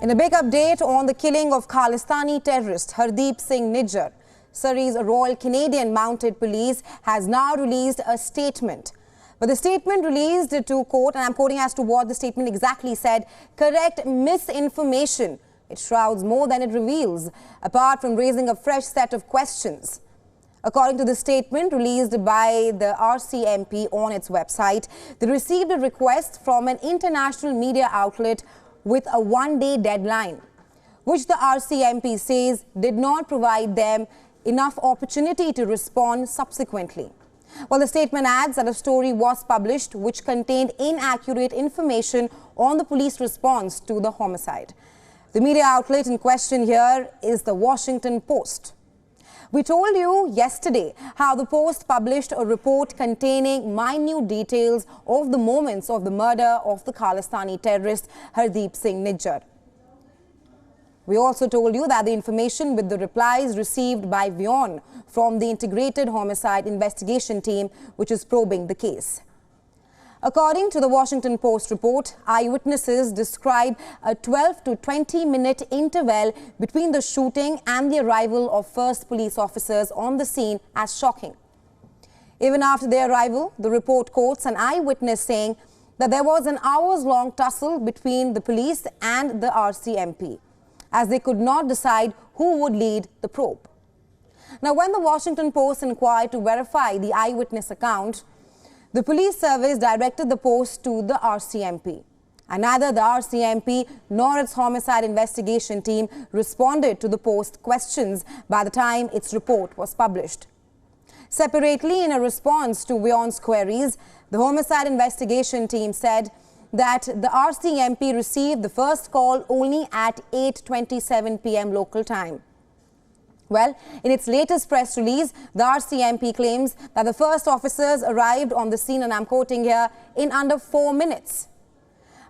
In a big update on the killing of Khalistani terrorist Hardeep Singh Nijjar, Surrey's Royal Canadian Mounted Police has now released a statement. But the statement released to quote, and I'm quoting as to what the statement exactly said, correct misinformation. It shrouds more than it reveals, apart from raising a fresh set of questions. According to the statement released by the RCMP on its website, they received a request from an international media outlet with a one-day deadline, which the RCMP says did not provide them enough opportunity to respond subsequently. Well, the statement adds that a story was published which contained inaccurate information on the police response to the homicide. The media outlet in question here is the Washington Post. We told you yesterday how the Post published a report containing minute details of the moments of the murder of the Khalistani terrorist Hardeep Singh Nijjar. We also told you that the information with the replies received by WION from the Integrated Homicide Investigation Team, which is probing the case. According to the Washington Post report, eyewitnesses describe a 12 to 20-minute interval between the shooting and the arrival of first police officers on the scene as shocking. Even after their arrival, the report quotes an eyewitness saying that there was an hours-long tussle between the police and the RCMP, as they could not decide who would lead the probe. Now, when the Washington Post inquired to verify the eyewitness account, the police service directed the Post to the RCMP, and neither the RCMP nor its homicide investigation team responded to the Post questions by the time its report was published. Separately, in a response to WION's queries, the homicide investigation team said that the RCMP received the first call only at 8:27 p.m. local time. Well, in its latest press release, the RCMP claims that the first officers arrived on the scene, and I'm quoting here, in under 4 minutes.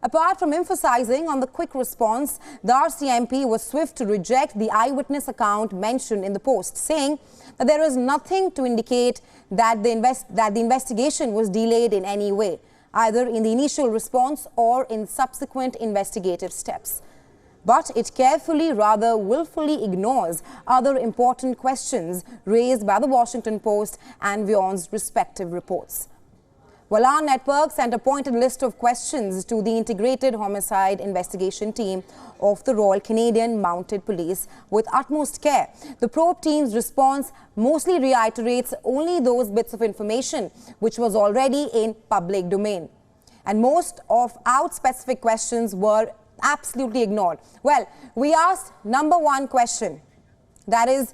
Apart from emphasizing on the quick response, the RCMP was swift to reject the eyewitness account mentioned in the Post, saying that there is nothing to indicate that the investigation was delayed in any way, either in the initial response or in subsequent investigative steps. But it carefully, rather willfully, ignores other important questions raised by the Washington Post and WION's respective reports. Well, our network sent a pointed list of questions to the Integrated Homicide Investigation Team of the Royal Canadian Mounted Police with utmost care. The probe team's response mostly reiterates only those bits of information which was already in public domain. And most of our specific questions were absolutely ignored. Well, we asked number one question, that is,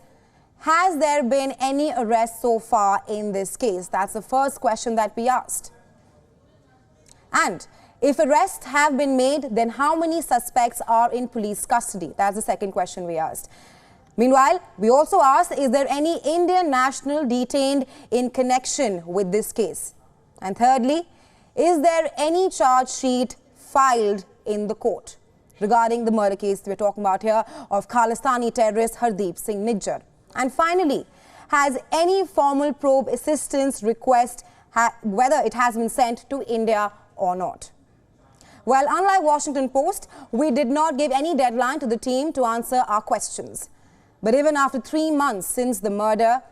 has there been any arrest so far in this case? That's the first question that we asked. And if arrests have been made, then how many suspects are in police custody? That's the second question we asked. Meanwhile, we also asked, is there any Indian national detained in connection with this case? And thirdly, is there any charge sheet filed in the court regarding the murder case we're talking about here of Khalistani terrorist Hardeep Singh Nijjar? And finally, has any formal probe assistance request, whether it has been sent to India or not? Well, unlike Washington Post, we did not give any deadline to the team to answer our questions. But even after 3 months since the murder,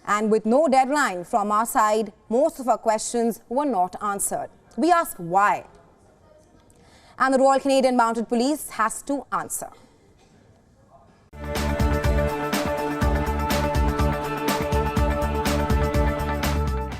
and with no deadline from our side, most of our questions were not answered. We asked why. And the Royal Canadian Mounted Police has to answer.